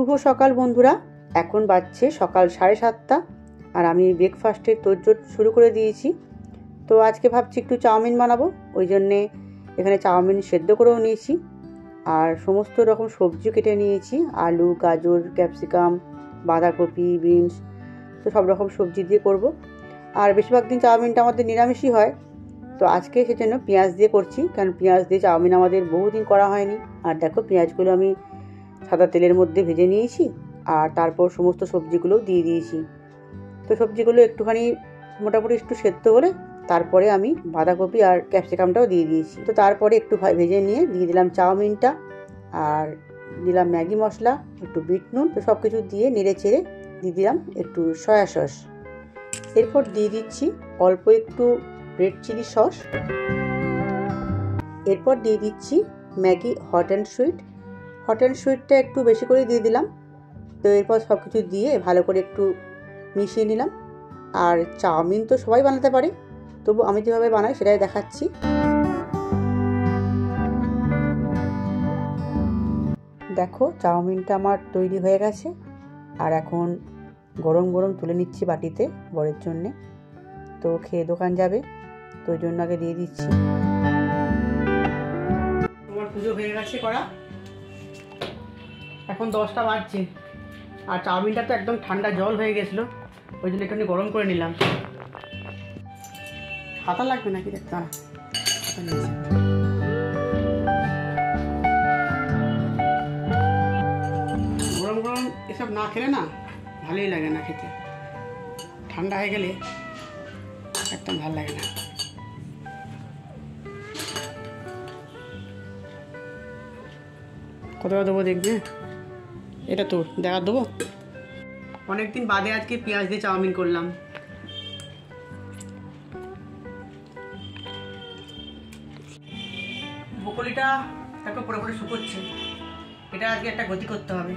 শুভ সকাল বন্ধুরা। এখন বাজছে সকাল 7:30 আর আমি ব্রেকফাস্টের তোড়জোড় শুরু করে দিয়েছি। তো আজকে ভাবছি একটু চাউমিন বানাবো, ওই জন্যে এখানে চাউমিন সেদ্ধ করেও নিয়েছি আর সমস্ত রকম সবজি কেটে নিয়েছি, আলু, গাজর, ক্যাপসিকাম, বাঁধাকপি, বিনস, তো সব রকম সবজি দিয়ে করব। আর বেশিরভাগ দিন চাউমিনটা আমাদের নিরামিষই হয়, তো আজকে সেজন্য পেঁয়াজ দিয়ে করছি, কারণ পেঁয়াজ দিয়ে চাউমিন আমাদের বহুদিন করা হয়নি। আর দেখো পেঁয়াজগুলো আমি সাদা তেলের মধ্যে ভেজে নিয়েছি আর তারপর সমস্ত সবজিগুলো দিয়ে দিয়েছি। তো সবজিগুলো একটুখানি মোটামুটি একটু সেদ্ধ হলে তারপরে আমি বাঁধাকপি আর ক্যাপসিকামটাও দিয়ে দিয়েছি। তো তারপরে একটু ভেজে নিয়ে দিয়ে দিলাম চাউমিনটা আর দিলাম ম্যাগি মশলা, একটু বিট নুন, তো সব কিছু দিয়ে নেড়ে চেড়ে দিয়ে দিলাম একটু সয়া সস। এরপর দিয়ে দিচ্ছি অল্প একটু রেড চিলি সস। এরপর দিয়ে দিচ্ছি Maggi hot and sweet. Hot and সুইটটা একটু বেশি করে দিয়ে দিলাম। তো এরপর সব কিছু দিয়ে ভালো করে একটু মিশিয়ে নিলাম। আর চাউমিন তো সবাই বানাতে পারে, তবু আমি যেভাবে বানাই সেটাই দেখাচ্ছি। দেখো চাউমিনটা আমার তৈরি হয়ে গেছে আর এখন গরম গরম তুলে নিচ্ছি বাটিতে বরের জন্যে। তো খেয়ে দোকান যাবে, তো ওই জন্য আগে দিয়ে দিচ্ছি। আমার পুজো হয়ে গেছে করা, এখন 10টা বাজছে আর চাউমিনটা তো একদম ঠান্ডা জল হয়ে গেছিলো, ওই জন্য একটু গরম করে নিলাম। হাতা লাগবে নাকি দেখতে, হাতা নিয়েছি। গরম গরম এসব না খেলে না ভালোই লাগে না খেতে, ঠান্ডা হয়ে গেলে একদম ভালো লাগে না। কতটা দেবো দেখবে, এটা তো দেখা দেবো। অনেকদিন বাদে আজকে পেঁয়াজ দিয়ে চাউমিন করলাম। ব্রকলিটা একটু পরে পরে শুকোচ্ছে, এটা আজকে একটা গতি করতে হবে।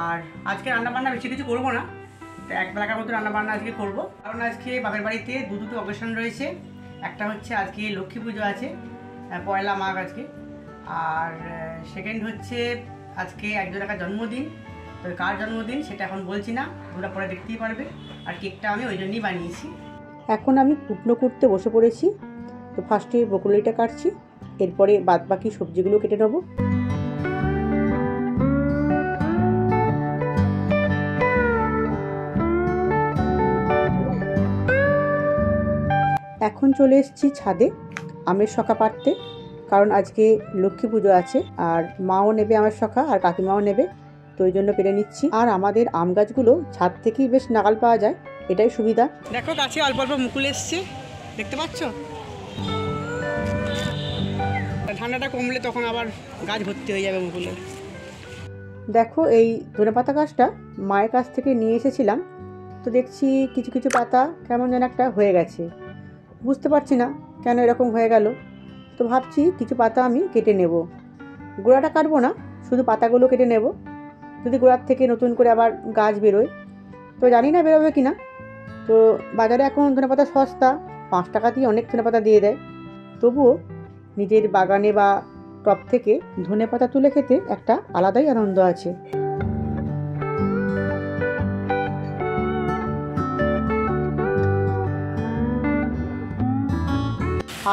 আর আজকে রান্নাবান্না বেশি কিছু করবো না, তো এক বেলাকার মতো রান্নাবান্না আজকে করবো, কারণ আজকে বাপের বাড়িতে দুটো অকেশন রয়েছে। একটা হচ্ছে আজকে লক্ষ্মী পুজো আছে, পয়লা মাঘ আজকে, আর সেকেন্ড হচ্ছে আজকে একজন একটা জন্মদিন। তো কার জন্মদিন সেটা এখন বলছি না, তোমরা পরে দেখতেই পারবে। আর কেকটা আমি ওই জন্যই বানিয়েছি। এখন আমি কুটনো কুটতে বসে পড়েছি। তো ফার্স্টে ব্রকলিটা কাটছি, এরপরে বাদ বাকি সবজিগুলো কেটে নেব। এখন চলে এসেছি ছাদে আমের শখা পাড়তে, কারণ আজকে লক্ষ্মী পুজো আছে আর মাও নেবে আমের শখা আর কাকিমাও নেবে, তো ওই জন্য পেরে নিচ্ছি। আর আমাদের আম গাছগুলো ছাদ থেকেই বেশ নাগাল পাওয়া যায়, এটাই সুবিধা। দেখো গাছে অল্প অল্প মুকুল এসছে, দেখতে পাচ্ছ? ঠান্ডাটা কমলে তখন আবার গাছ ভর্তি হয়ে যাবে মুকুলের। দেখো এই ধনেপাতা গাছটা মায়ের কাছ থেকে নিয়ে এসেছিলাম, তো দেখছি কিছু কিছু পাতা কেমন যেন একটা হয়ে গেছে, বুঝতে পারছি না কেন এরকম হয়ে গেল। তো ভাবছি কিছু পাতা আমি কেটে নেব, গোড়াটা কাটবো না, শুধু পাতাগুলো কেটে নেব, যদি গোড়ার থেকে নতুন করে আবার গাছ বেরোয়। তো জানি না বেরোবে কিনা। তো বাজারে এখন ধনেপাতা সস্তা, 5 টাকাতেই অনেক ধনেপাতা দিয়ে দেয়, তবুও নিজের বাগানে বা টব থেকে ধনেপাতা তুলে খেতে একটা আলাদাই আনন্দ আছে।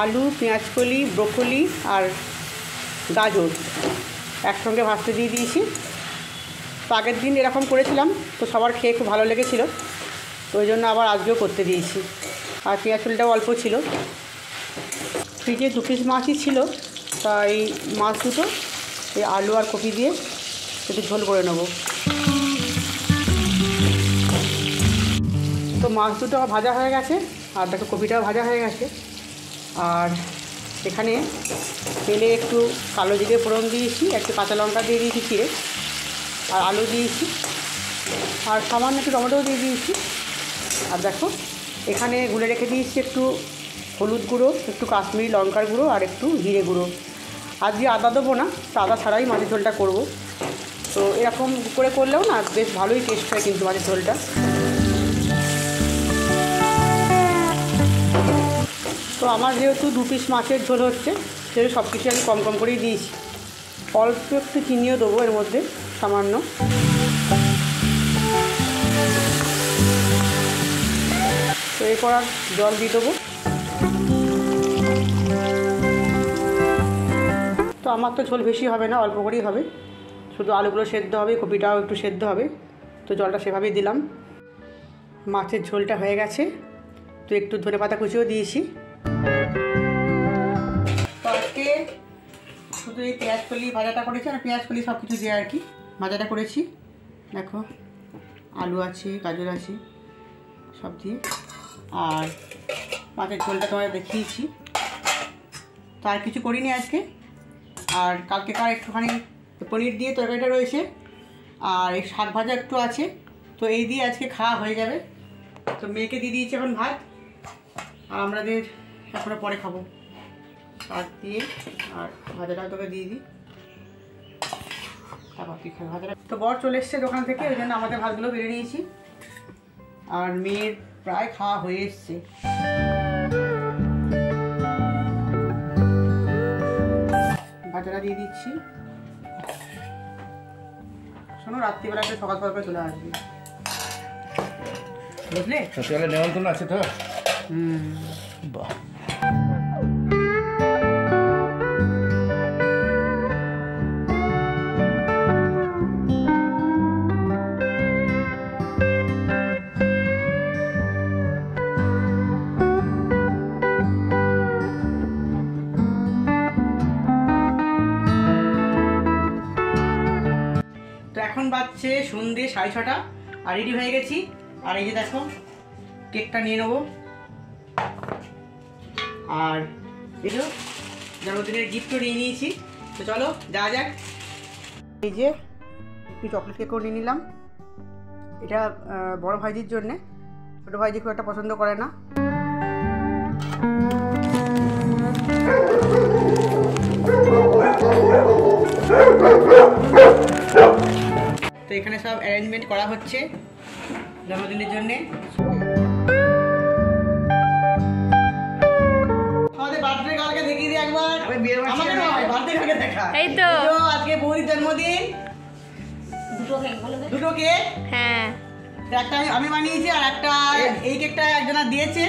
আলু, পেঁয়াজকলি, ব্রকলি আর গাজর একসঙ্গে ভাজতে দিয়ে দিয়েছি। তো আগের দিন এরকম করেছিলাম, তো সবার খেয়ে খুব ভালো লেগেছিলো, তো ওই জন্য আবার আজকেও করতে দিয়েছি। আর পেঁয়াজকলিটাও অল্প ছিল, ফ্রিজে 2 পিস মাছই ছিল, তাই মাছ দুটো এই আলু আর কপি দিয়ে একটু ঝোল করে নেব। তো মাছ দুটো ভাজা হয়ে গেছে আর দেখো কপিটাও ভাজা হয়ে গেছে। আর এখানে তেলে একটু কালো জিরে ফোড়ন দিয়েছি, একটু কাঁচা লঙ্কা দিয়ে দিয়েছি চিড়ে, আর আলু দিয়েছি, আর সামান্য একটু টমেটোও দিয়ে দিয়েছি। আর দেখো এখানে গুলে রেখে দিয়েছি একটু হলুদ গুঁড়ো, একটু কাশ্মীরি লঙ্কার গুঁড়ো আর একটু জিরে গুঁড়ো। আজকে আদা দেবো না, আদা ছাড়াই মাছের ঝোলটা করব। তো এরকম করে করলেও না বেশ ভালোই টেস্ট হয় কিন্তু মাছের ঝোলটা। তো আমার যেহেতু 2 পিস মাছের ঝোল হচ্ছে, সেহেতু সব কিছু আমি কম কম করেই দিয়েছি। অল্প একটু চিনিও দেবো এর মধ্যে সামান্য। এরপর আর জল দিয়ে দেবো। তো আমার তো ঝোল বেশি হবে না, অল্প করেই হবে, শুধু আলুগুলো সেদ্ধ হবে, কপিটাও একটু সেদ্ধ হবে, তো জলটা সেভাবেই দিলাম। মাছের ঝোলটা হয়ে গেছে, তো একটু ধনেপাতা কুচিও দিয়েছি। তো আজকে শুধু এই পেঁয়াজ কলি ভাজাটা করেছি, আর পেঁয়াজ কলি সব কিছু দিয়ে আর কি ভাজাটা করেছি। দেখো আলু আছে, গাজর আছে, সব দিয়ে, আর মাছের ঝোলটা তোমায় দেখিয়েছি। তো আর কিছু করিনি আজকে। আর কালকেকার একটুখানি পনির দিয়ে তরকারিটা রয়েছে, আর এই শাক ভাজা একটু আছে, তো এই দিয়ে আজকে খাওয়া হয়ে যাবে। তো মেয়েকে দিয়ে দিয়েছি এখন ভাত, আর আমাদের এখনও পরে খাবো। শাক দিয়ে আর ভাজাটা তোকে দিয়ে দিই, তারপর তুই খাবো ভাজাটা। তো বর চলে এসছে দোকান থেকে, ওই জন্য আমাদের ভাতগুলো বেড়ে নিয়েছি, আর মেয়ের প্রায় খাওয়া হয়ে এসছে। ভাজাটা দিয়ে দিচ্ছি। শোনো, রাত্রিবেলা একটা সকাল সকাল চলে আসবে, বুঝলে? সকালে নেমন্তন্ন আছে তো। বাহ, এখন বাজছে সন্ধ্যে 6:30, আর রেডি হয়ে গেছি। আর এই যে দেখো কেকটা নিয়ে নেবো, আর এই যে জন্মদিনের গিফটও নিয়ে নিয়েছি। তো চলো যাওয়া যাক। এই যে একটু চকলেট কেকও নিয়ে নিলাম, এটা বড় ভাইজির জন্যে, ছোটো ভাইজি খুব একটা পছন্দ করে না। তো এখানে সব অ্যারেঞ্জমেন্ট করা হচ্ছে জন্মদিনের জন্যে। আমাদের বার্থডে কালকে দেখিয়ে দিই একবার, আমাকে নয়, বার্থডে কালকে দেখা। এই তো আজকে বৌদির জন্মদিন, দুটো কেক। হ্যাঁ, একটা আমি বানিয়েছি, আর একটা এই কেকটা একজনা দিয়েছে।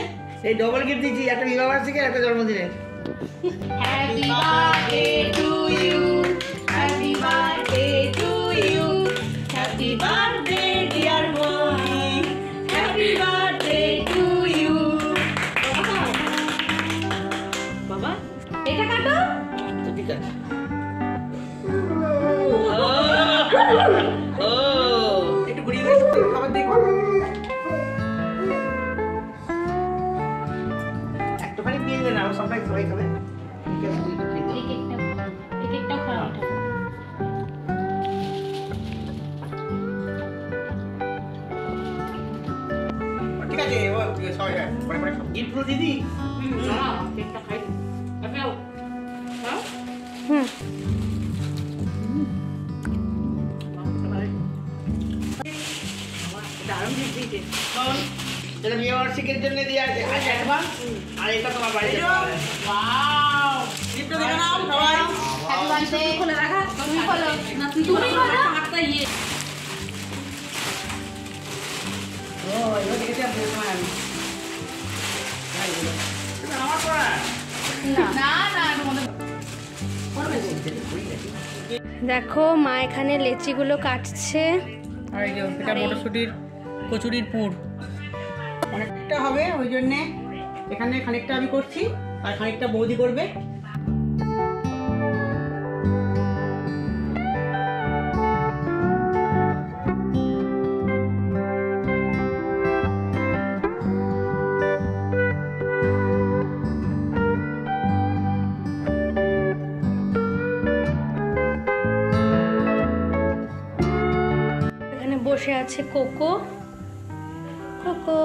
এই ডবল গিফট দিয়েছি, একটা বিবাহ বার্ষিকী, একটা জন্মদিনের। Happy birthday to you, happy birthday to you, happy birthday dear mommy, happy birthday to you. Baba, এটা কাটো। তো ঠিক আছে। একটু ঘুরিয়ে খাবার দেখো, একটুখানি দিয়ে দেন, আর সবাই সবাই খাবে। কেকটা খারাপ। ঠিক আছে। ও সবাই পরে পরে গিফট দিদি। না, কেকটা খাই। খাও। খাও। দারুণ গিফট দিয়েছে। এটা বিয়ে বার্ষিকীর জন্য দিয়ে আছে, আর অ্যাডভান্স, আর এটা তোমার বাড়িতে পাবে। ওয়াও, গিফট দেখে নাও সবাই। Happy birthday. খোলা রাখা। তুমি খোলো। না তুমি খোলো। হাতটা ইয়ে। ও এবার দেখেছি আমি সময় আমি আমার পড়া না না দেখো মা এখানে লেচিগুলো কাটছে। আর এই যে এটা মটরশুঁটির কচুরির পুর অনেকটা হবে, ওই জন্যে এখানে খানিকটা আমি করছি আর খানিকটা বৌদি করবে। এখানে বসে আছে কোকো। Cocoa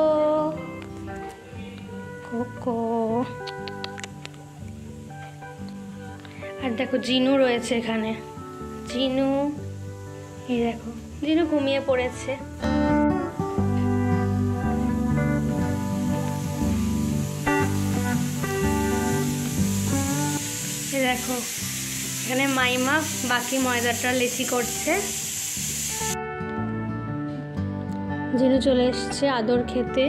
cocoa. আর দেখো জিনু রয়েছে এখানে। জিনু, এই দেখো জিনু ঘুমিয়ে পড়েছে। এই দেখো এখানে মাইমা বাকি ময়দাটা লেচি করছে। জিনু চলে এসছে আদর খেতে।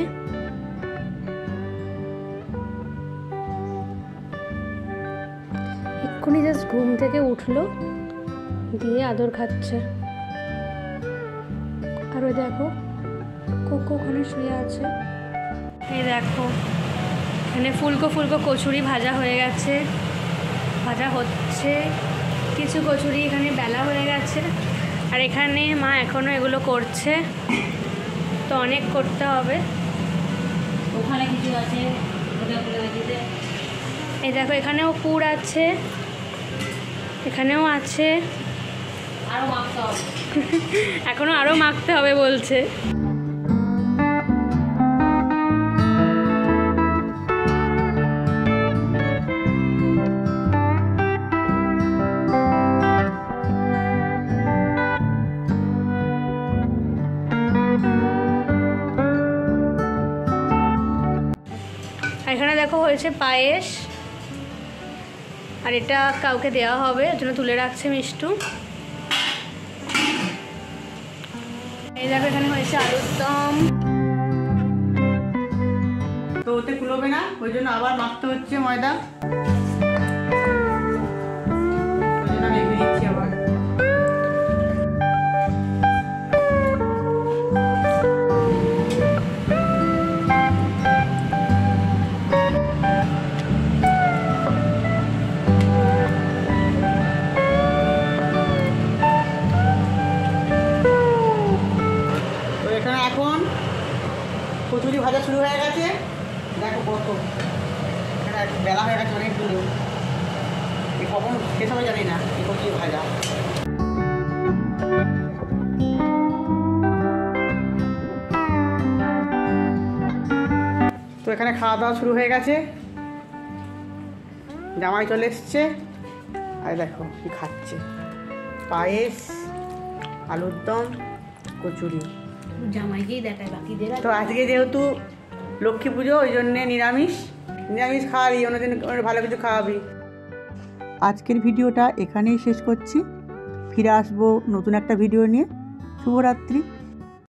এক্ষুনি জাস্ট ঘুম থেকে উঠলো, দিয়ে আদর খাচ্ছে। আর ওই দেখো কোকো ওখানে শুয়ে আছে। এই দেখো এখানে ফুলকো ফুলকো কচুরি ভাজা হয়ে গেছে, ভাজা হচ্ছে। কিছু কচুরি এখানে বেলা হয়ে গেছে, আর এখানে মা এখনও এগুলো করছে, তো অনেক করতে হবে। ওখানে কিছু আছে, এই দেখো এখানেও পুর আছে, এখানেও আছে, আরও মাখতে হবে। এখনো আরও মাখতে হবে বলছে। এখানে দেখো হয়েছে পায়েস, আর এটা কাউকে দেওয়া হবে, ওর জন্য তুলে রাখছে মিষ্টু। এই দেখো এখানে হয়েছে আলুর দম। তো ওতে কুলোবে না, ওই জন্য আবার মাখতে হচ্ছে ময়দা। ওই জন্য আমি এগিয়ে দিচ্ছি আবার। এখন কচুরি ভাজা শুরু হয়ে গেছে, দেখো কত এখানে বেলা হয়ে গেছে অনেকগুলো। এই কখন শেষ হবে জানি না এই কচুরি ভাজা। তো এখানে খাওয়া দাওয়া শুরু হয়ে গেছে, জামাই চলে এসছে, আর দেখো কি খাচ্ছে, পায়েস, আলুর দম, কচুরি। জামাইকেই দেখায় বাকিদের। তো আজকে যেহেতু লক্ষ্মী পুজো, ওই জন্যে নিরামিষ খাওয়াবি, অন্যদিন ভালো কিছু খাওয়াবি। আজকের ভিডিওটা এখানেই শেষ করছি, ফিরে আসবো নতুন একটা ভিডিও নিয়ে। শুভরাত্রি।